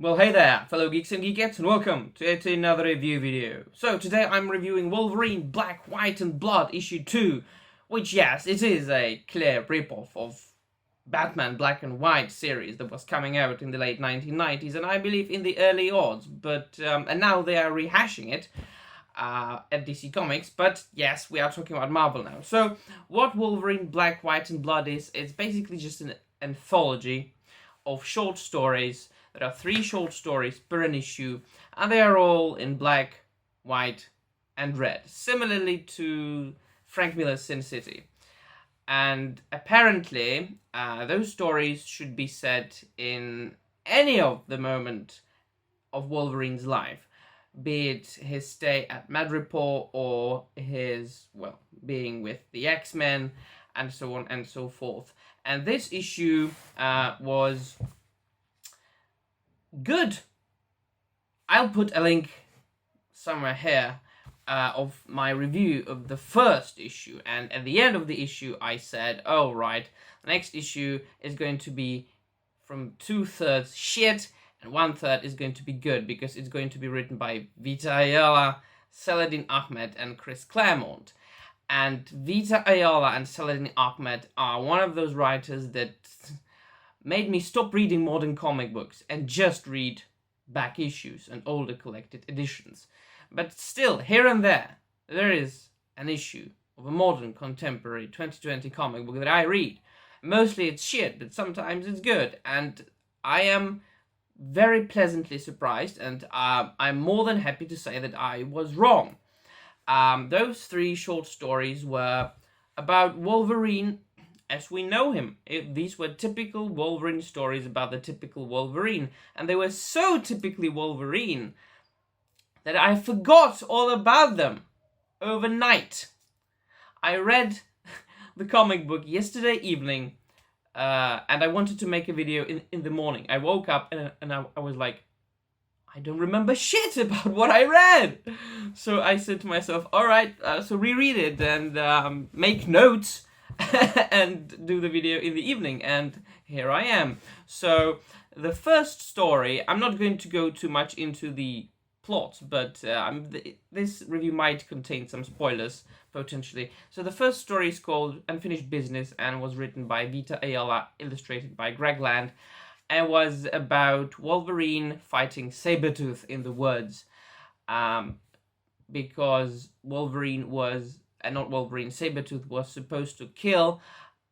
Well, hey there, fellow geeks and geekettes, and welcome to yet another review video. So today I'm reviewing Wolverine Black, White and Blood issue 2, which, yes, it is a clear ripoff of Batman Black and White series that was coming out in the late 1990s and I believe in the early odds, but and now they are rehashing it at DC Comics, but yes, we are talking about Marvel now. So what Wolverine Black, White and Blood is, it's basically just an anthology of short stories. There are 3 short stories per an issue, and they are all in black, white, and red, similarly to Frank Miller's Sin City. And apparently, those stories should be set in any of the moment of Wolverine's life, be it his stay at Madripoor or his, well, being with the X-Men, and so on and so forth. And this issue was good. I'll put a link somewhere here of my review of the first issue, and at the end of the issue I said, oh right, the next issue is going to be from 2/3 shit and 1/3 is going to be good, because it's going to be written by Vita Ayala, Saladin Ahmed and Chris Claremont. And Vita Ayala and Saladin Ahmed are one of those writers that made me stop reading modern comic books and just read back issues and older collected editions. But still, here and there is an issue of a modern, contemporary 2020 comic book that I read. Mostly it's shit, but sometimes it's good, and I am very pleasantly surprised, and I'm more than happy to say that I was wrong. Those 3 short stories were about Wolverine as we know him. These were typical Wolverine stories about the typical Wolverine, and they were so typically Wolverine that I forgot all about them overnight. I read the comic book yesterday evening, and I wanted to make a video in the morning. I woke up and I was like, I don't remember shit about what I read. So I said to myself, alright, so reread it and make notes and do the video in the evening, and here I am. So the first story, I'm not going to go too much into the plot, but this review might contain some spoilers potentially. So the first story is called Unfinished Business and was written by Vita Ayala, illustrated by Greg Land, and was about Wolverine fighting Sabretooth in the woods, because Wolverine was Sabretooth was supposed to kill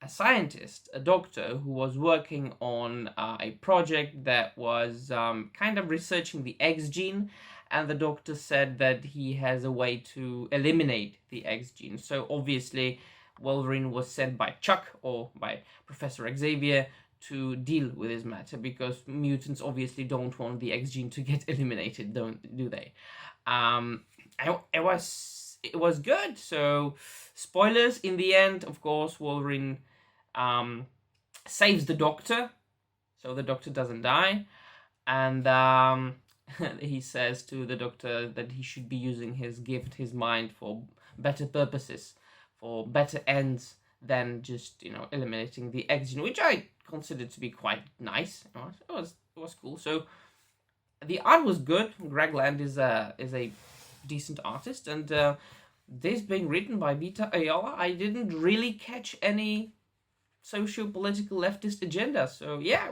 a scientist, a doctor, who was working on a project that was kind of researching the X gene, and the doctor said that he has a way to eliminate the X gene. So obviously Wolverine was sent by Chuck, or by Professor Xavier, to deal with this matter, because mutants obviously don't want the X gene to get eliminated, do they? It was good. So spoilers, in the end, of course, Wolverine saves the doctor, so the doctor doesn't die, and he says to the doctor that he should be using his gift, his mind, for better purposes, for better ends than just, eliminating the X gene, which I considered to be quite nice. It was cool. So the art was good. Greg Land is a decent artist, and this being written by Vita Ayala, I didn't really catch any socio-political leftist agenda. So yeah,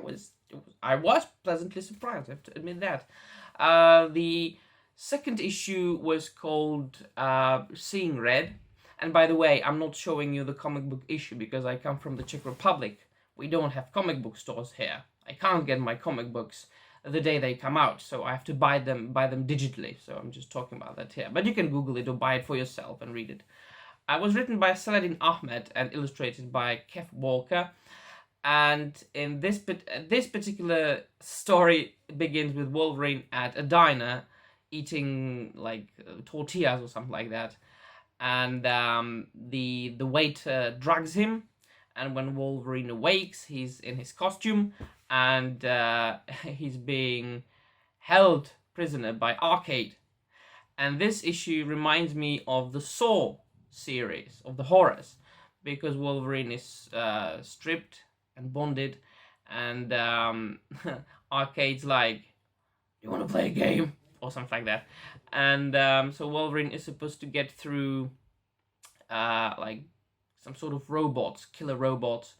I was pleasantly surprised, I have to admit that. The second issue was called Seeing Red. And by the way, I'm not showing you the comic book issue because I come from the Czech Republic. We don't have comic book stores here. I can't get my comic books the day they come out, so I have to buy them digitally. So I'm just talking about that here. But you can Google it or buy it for yourself and read it. It was written by Saladin Ahmed and illustrated by Kev Walker. And in this particular story, it begins with Wolverine at a diner eating like tortillas or something like that. And the waiter drugs him, and when Wolverine awakes, he's in his costume, and he's being held prisoner by Arcade. And this issue reminds me of the Saw series of the horrors, because Wolverine is stripped and bonded, and Arcade's like, you want to play a game? Or something like that. And so Wolverine is supposed to get through like some sort of robots, killer robots,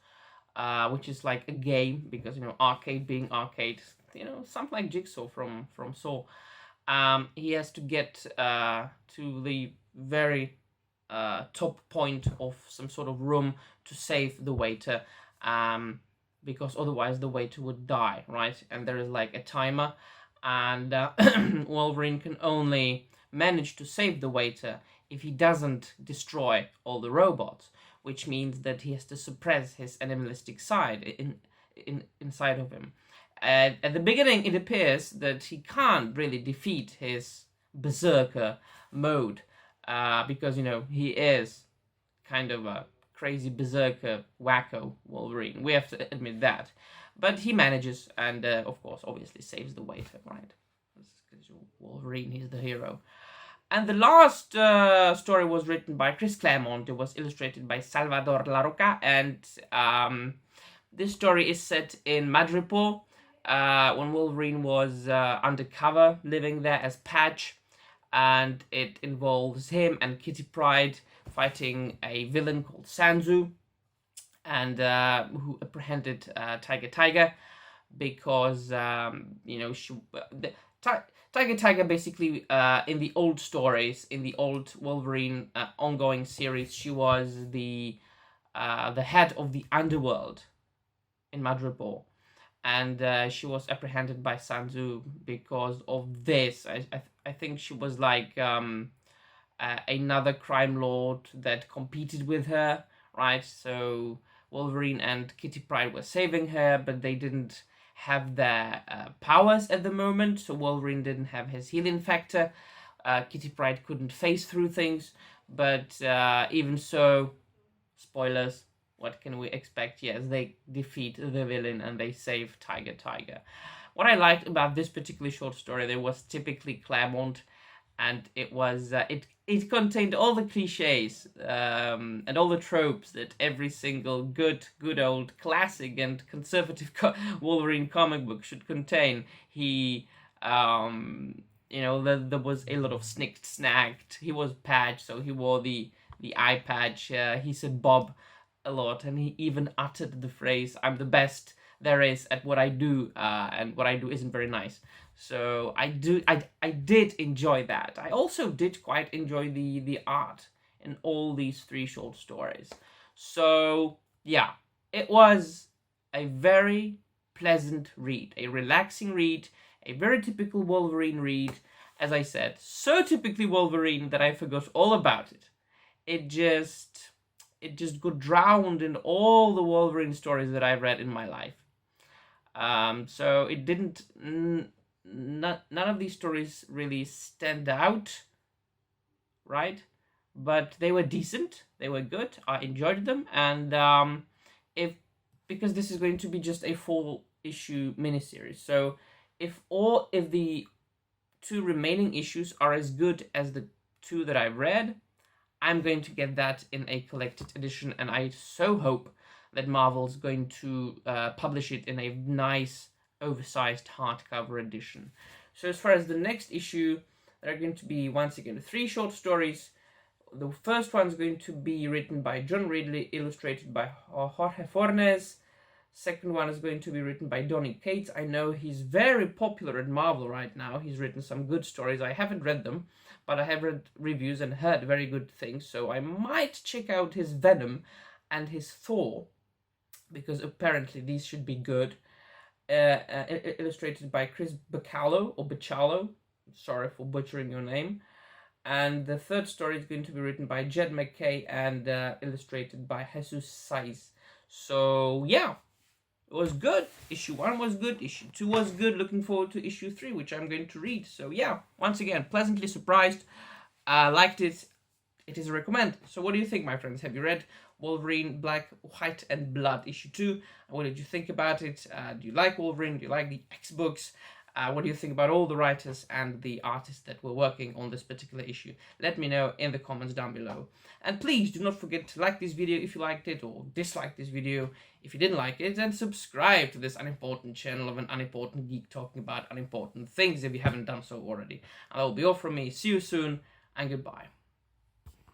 which is like a game, because, you know, arcade being arcade, you know, something like Jigsaw from Saw. He has to get to the very top point of some sort of room to save the waiter, because otherwise the waiter would die, right? And there is like a timer, and Wolverine can only manage to save the waiter if he doesn't destroy all the robots, which means that he has to suppress his animalistic side inside of him. And at the beginning, it appears that he can't really defeat his berserker mode, because, you know, he is kind of a crazy berserker wacko Wolverine. We have to admit that. But he manages, and of course, obviously saves the waiter, right? Because Wolverine, he's the hero. And the last story was written by Chris Claremont. It was illustrated by Salvador Larroca, and this story is set in Madripoor, when Wolverine was undercover, living there as Patch, and it involves him and Kitty Pryde fighting a villain called Sanzu, and who apprehended Tiger because you know, Tiger basically, in the old stories, in the old Wolverine ongoing series, she was the head of the underworld in Madripoor, and she was apprehended by Sanzu because of this. I think she was like another crime lord that competed with her, right? So Wolverine and Kitty Pryde were saving her, but they didn't have their powers at the moment. So Wolverine didn't have his healing factor. Kitty Pryde couldn't phase through things, but even so, spoilers, what can we expect? Yes, they defeat the villain and they save Tiger. What I liked about this particular short story, there was typically Claremont, and it was it contained all the cliches and all the tropes that every single good old classic and conservative Wolverine comic book should contain. He you know, there was a lot of snicked snacked. He was Patch, so he wore the eye patch. He said Bob a lot, and he even uttered the phrase, "I'm the best there is at what I do, and what I do isn't very nice." So I did enjoy that. I also did quite enjoy the art in all these three short stories. So yeah, it was a very pleasant read, a relaxing read, a very typical Wolverine read. As I said, so typically Wolverine that I forgot all about it. It just got drowned in all the Wolverine stories that I've read in my life. So it didn't. None of these stories really stand out, right? But they were decent. They were good. I enjoyed them, and because this is going to be just a 4-issue miniseries, so if the 2 remaining issues are as good as the 2 that I've read, I'm going to get that in a collected edition, and I so hope that Marvel's going to publish it in a nice, oversized hardcover edition. So as far as the next issue, there are going to be, once again, 3 short stories. The first one is going to be written by John Ridley, illustrated by Jorge Fornes. Second one is going to be written by Donny Cates. I know he's very popular at Marvel right now. He's written some good stories. I haven't read them, but I have read reviews and heard very good things, so I might check out his Venom and his Thor, because apparently these should be good. Illustrated by Chris Bacalo, sorry for butchering your name. And the third story is going to be written by Jed McKay and illustrated by Jesus Saiz. So yeah, it was good. Issue 1 was good. Issue 2 was good. Looking forward to issue 3, which I'm going to read. So yeah, once again, pleasantly surprised. Liked it. It is a recommend. So what do you think, my friends? Have you read Wolverine Black, White and Blood issue 2? What did you think about it? Do you like Wolverine? Do you like the X books? What do you think about all the writers and the artists that were working on this particular issue? Let me know in the comments down below. And please do not forget to like this video if you liked it, or dislike this video if you didn't like it, and subscribe to this unimportant channel of an unimportant geek talking about unimportant things if you haven't done so already. And that will be all from me. See you soon, and goodbye.